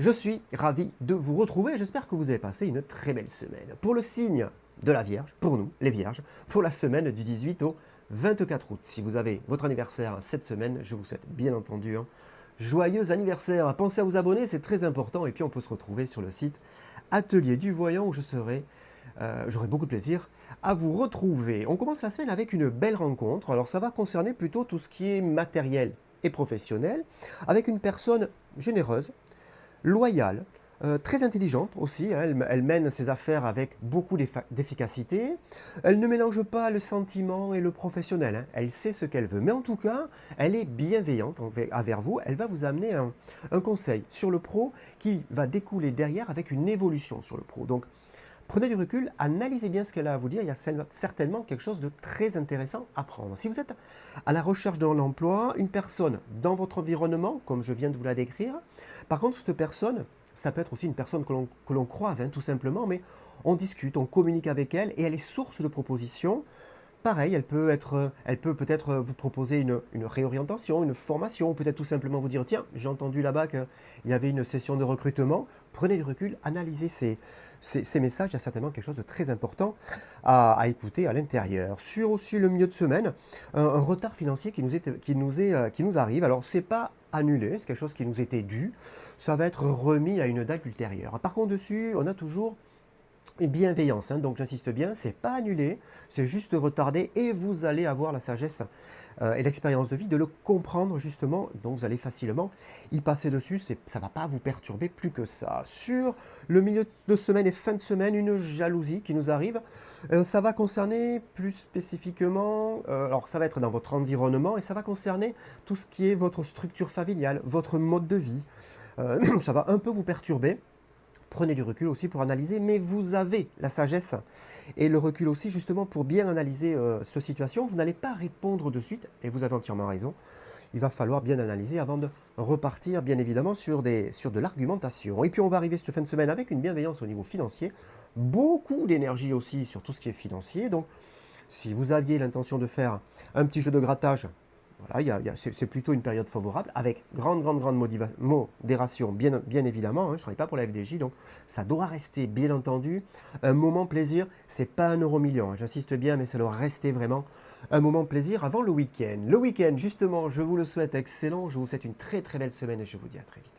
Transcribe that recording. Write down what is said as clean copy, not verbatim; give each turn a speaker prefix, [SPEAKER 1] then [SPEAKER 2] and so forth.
[SPEAKER 1] Je suis ravi de vous retrouver. J'espère que vous avez passé une très belle semaine. Pour le signe de la Vierge, pour nous, les Vierges, pour la semaine du 18 au 24 août. Si vous avez votre anniversaire cette semaine, je vous souhaite bien entendu un joyeux anniversaire. Pensez à vous abonner, c'est très important. Et puis on peut se retrouver sur le site Atelier du Voyant où j'aurai beaucoup de plaisir à vous retrouver. On commence la semaine avec une belle rencontre. Alors ça va concerner plutôt tout ce qui est matériel et professionnel, avec une personne généreuse, loyale, très intelligente aussi, hein. Elle mène ses affaires avec beaucoup d'efficacité. Elle ne mélange pas le sentiment et le professionnel, hein. Elle sait ce qu'elle veut. Mais en tout cas, elle est bienveillante envers vous. Elle va vous amener un conseil sur le pro qui va découler derrière avec une évolution sur le pro. Donc, prenez du recul, analysez bien ce qu'elle a à vous dire. Il y a certainement quelque chose de très intéressant à prendre. Si vous êtes à la recherche d'un emploi, une personne dans votre environnement, comme je viens de vous la décrire, par contre, cette personne, ça peut être aussi une personne que l'on croise, hein, tout simplement, mais on discute, on communique avec elle et elle est source de propositions. Pareil, elle peut peut-être vous proposer une réorientation, une formation, ou peut-être tout simplement vous dire, tiens, j'ai entendu là-bas qu'il y avait une session de recrutement. Prenez du recul, analysez ces messages, il y a certainement quelque chose de très important à écouter à l'intérieur. Sur aussi le milieu de semaine, un retard financier qui nous arrive. Alors, ce n'est pas annulé, c'est quelque chose qui nous était dû. Ça va être remis à une date ultérieure. Par contre, dessus, on a toujours bienveillance, hein, donc j'insiste bien, c'est pas annulé, c'est juste retardé et vous allez avoir la sagesse et l'expérience de vie de le comprendre justement, donc vous allez facilement y passer dessus, ça va pas vous perturber plus que ça. Sur le milieu de semaine et fin de semaine, une jalousie qui nous arrive, ça va concerner plus spécifiquement, alors ça va être dans votre environnement et ça va concerner tout ce qui est votre structure familiale, votre mode de vie, ça va un peu vous perturber. Prenez du recul aussi pour analyser, mais vous avez la sagesse et le recul aussi justement pour bien analyser cette situation. Vous n'allez pas répondre de suite, et vous avez entièrement raison. Il va falloir bien analyser avant de repartir, bien évidemment, sur de l'argumentation. Et puis on va arriver cette fin de semaine avec une bienveillance au niveau financier, beaucoup d'énergie aussi sur tout ce qui est financier. Donc, si vous aviez l'intention de faire un petit jeu de grattage, voilà, c'est plutôt une période favorable, avec grande modération, bien évidemment, hein, je ne travaille pas pour la FDJ, donc ça doit rester, bien entendu, un moment plaisir, c'est pas un euro million, hein, j'insiste bien, mais ça doit rester vraiment un moment plaisir avant le week-end. Le week-end, justement, je vous le souhaite excellent, je vous souhaite une très très belle semaine et je vous dis à très vite.